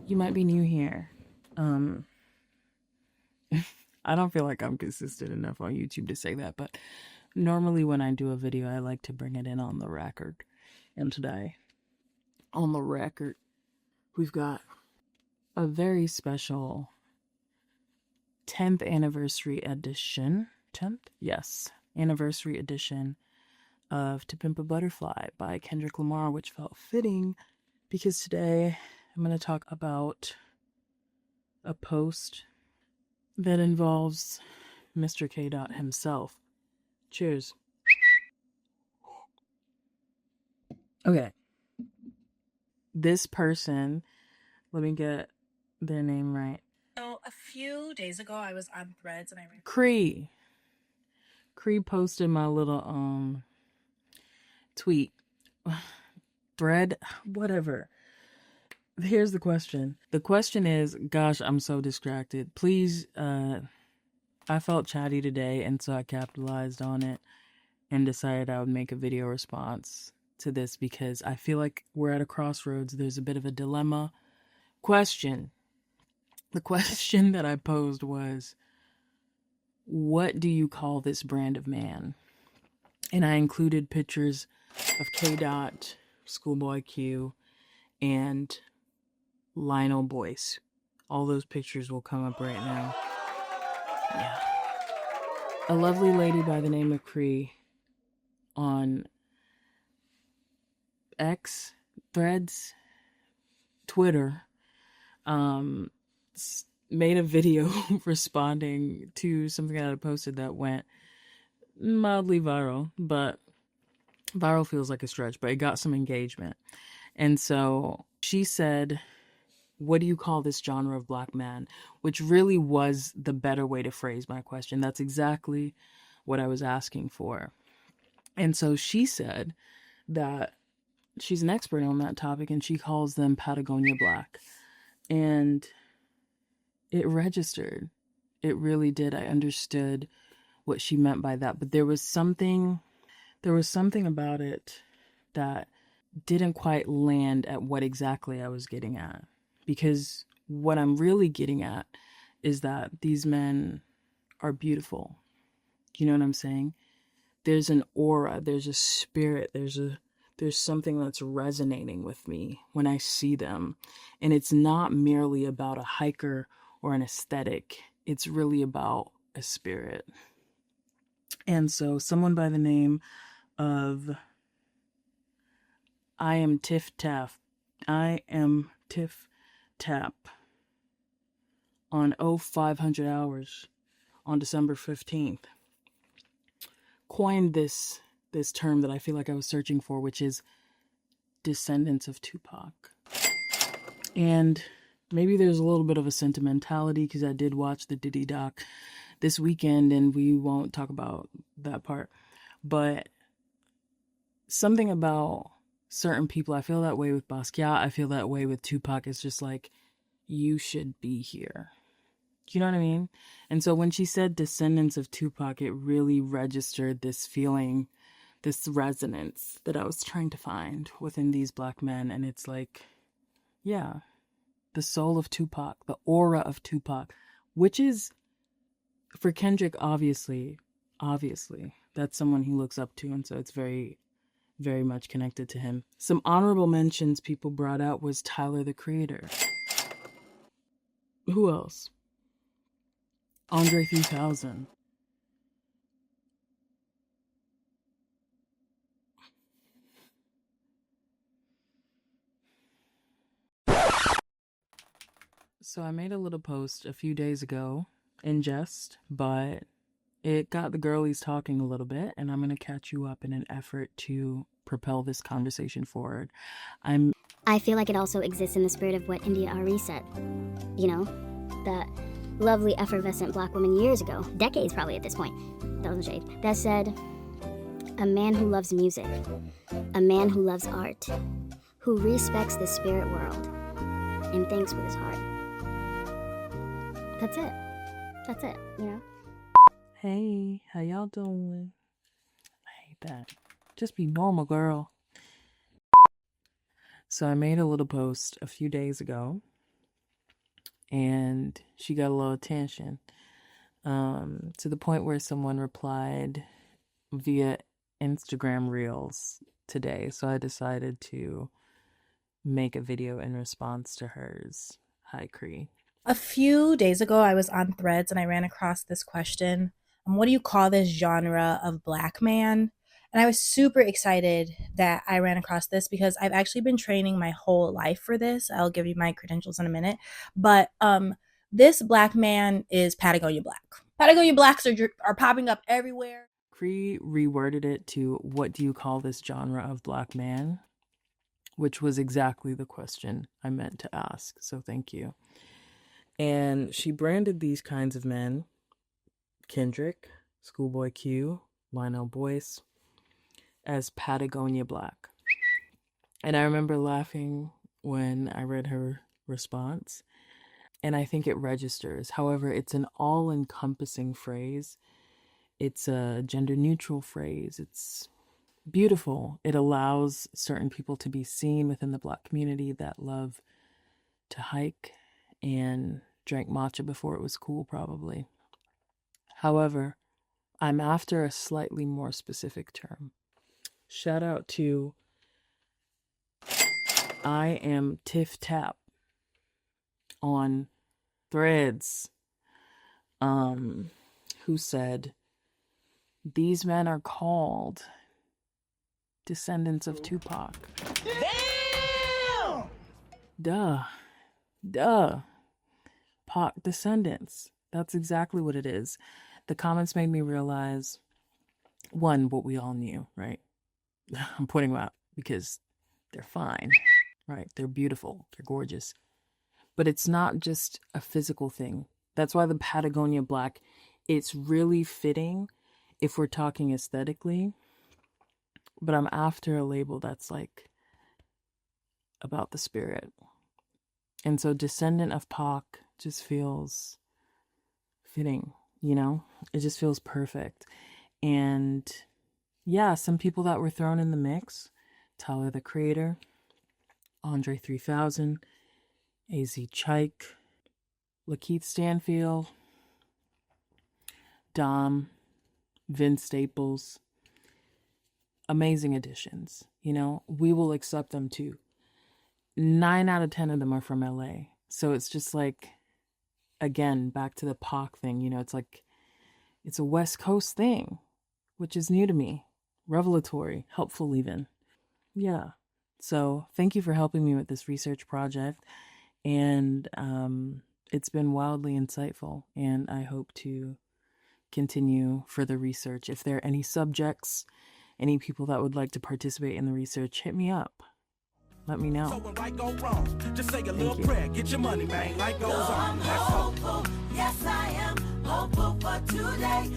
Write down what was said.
you might be new here. I don't feel like I'm consistent enough on YouTube to say that, but normally when I do a video, I like to bring it in on the record. And today, on the record, we've got a very special 10th anniversary edition. 10th? Yes. Anniversary edition of To Pimp a Butterfly by Kendrick Lamar, which felt fitting because today I'm going to talk about a post that involves Mr. K. Dot himself. Cheers. Okay. This person, let me get their name right. So a few days ago, I was on Threads and I read Cree posted my little tweet. Thread, whatever. Here's the question. The question is, gosh, I'm so distracted. Please, I felt chatty today, and so I capitalized on it and decided I would make a video response to this because I feel like we're at a crossroads. There's a bit of a dilemma. Question. The question that I posed was, what do you call this brand of man? And I included pictures of K. Dot, Schoolboy Q, and Lionel Boyce. All those pictures will come up right now. Yeah. A lovely lady by the name of Cree on X, Threads, Twitter, made a video responding to something that I posted that went mildly viral, but viral feels like a stretch, but it got some engagement. And so she said, what do you call this genre of black man? Which really was the better way to phrase my question. That's exactly what I was asking for. And so she said that she's an expert on that topic and she calls them Patagonia black. And it registered. It really did. I understood what she meant by that. But there was something about it that didn't quite land at what exactly I was getting at. Because what I'm really getting at is that these men are beautiful. You know what I'm saying? There's an aura, there's a spirit, there's something that's resonating with me when I see them. And it's not merely about a hiker or an aesthetic. It's really about a spirit. And so someone by the name of I am Tiff Tap on 0500 hours on December 15th coined this term that I feel like I was searching for, which is Descendants of Tupac. And maybe there's a little bit of a sentimentality because I did watch the Diddy doc this weekend and we won't talk about that part. But something about certain people, I feel that way with Basquiat, I feel that way with Tupac. It's just like, you should be here. You know what I mean? And so when she said Descendants of Tupac, it really registered this feeling, this resonance that I was trying to find within these black men. And it's like, yeah, the soul of Tupac, the aura of Tupac, which is, for Kendrick, obviously, that's someone he looks up to. And so it's very, very much connected to him. Some honorable mentions people brought out was Tyler, the Creator. Who else? Andre 3000. So I made a little post a few days ago in jest, but it got the girlies talking a little bit, and I'm going to catch you up in an effort to propel this conversation forward. I feel like it also exists in the spirit of what India Ari said. You know, the lovely effervescent black woman years ago, decades probably at this point, that wasn't shade, that said, a man who loves music, a man who loves art, who respects the spirit world and thinks with his heart. That's it, you know? Hey, how y'all doing? I hate that. Just be normal, girl. So I made a little post a few days ago and she got a little attention, to the point where someone replied via Instagram Reels today. So I decided to make a video in response to hers. Hi, Cree. A few days ago, I was on Threads and I ran across this question. What do you call this genre of black man? And I was super excited that I ran across this because I've actually been training my whole life for this. I'll give you my credentials in a minute. But this black man is Patagonia black. Patagonia blacks are popping up everywhere. Cree reworded it to, what do you call this genre of black man? Which was exactly the question I meant to ask. So thank you. And she branded these kinds of men, Kendrick, Schoolboy Q, Lionel Boyce, as Patagonia black. And I remember laughing when I read her response, and I think it registers. However, it's an all-encompassing phrase. It's a gender-neutral phrase. It's beautiful. It allows certain people to be seen within the black community that love to hike and drank matcha before it was cool, probably. However, I'm after a slightly more specific term. Shout out to I am Tiff Tap on Threads, who said, these men are called descendants of Tupac. Damn! Duh. Pac descendants. That's exactly what it is. The comments made me realize, one, what we all knew, right? I'm pointing them out because they're fine, right? They're beautiful. They're gorgeous. But it's not just a physical thing. That's why the Patagonia black, it's really fitting if we're talking aesthetically. But I'm after a label that's like about the spirit. And so descendant of Pac just feels fitting, you know? It just feels perfect. And yeah, some people that were thrown in the mix: Tyler the Creator, Andre 3000, AZ Chike, Lakeith Stanfield, Dom, Vince Staples. Amazing additions. You know, we will accept them too. 9 out of 10 of them are from LA. So it's just like, again, back to the Pac thing, you know, it's like, it's a West Coast thing, which is new to me. Revelatory, helpful even. Yeah. So thank you for helping me with this research project. And it's been wildly insightful. And I hope to continue further research. If there are any subjects, any people that would like to participate in the research, hit me up. Let me know. So when right go wrong, just say a little prayer, get your money, man. Life goes on. I'm hopeful. Yes, I am hopeful for today.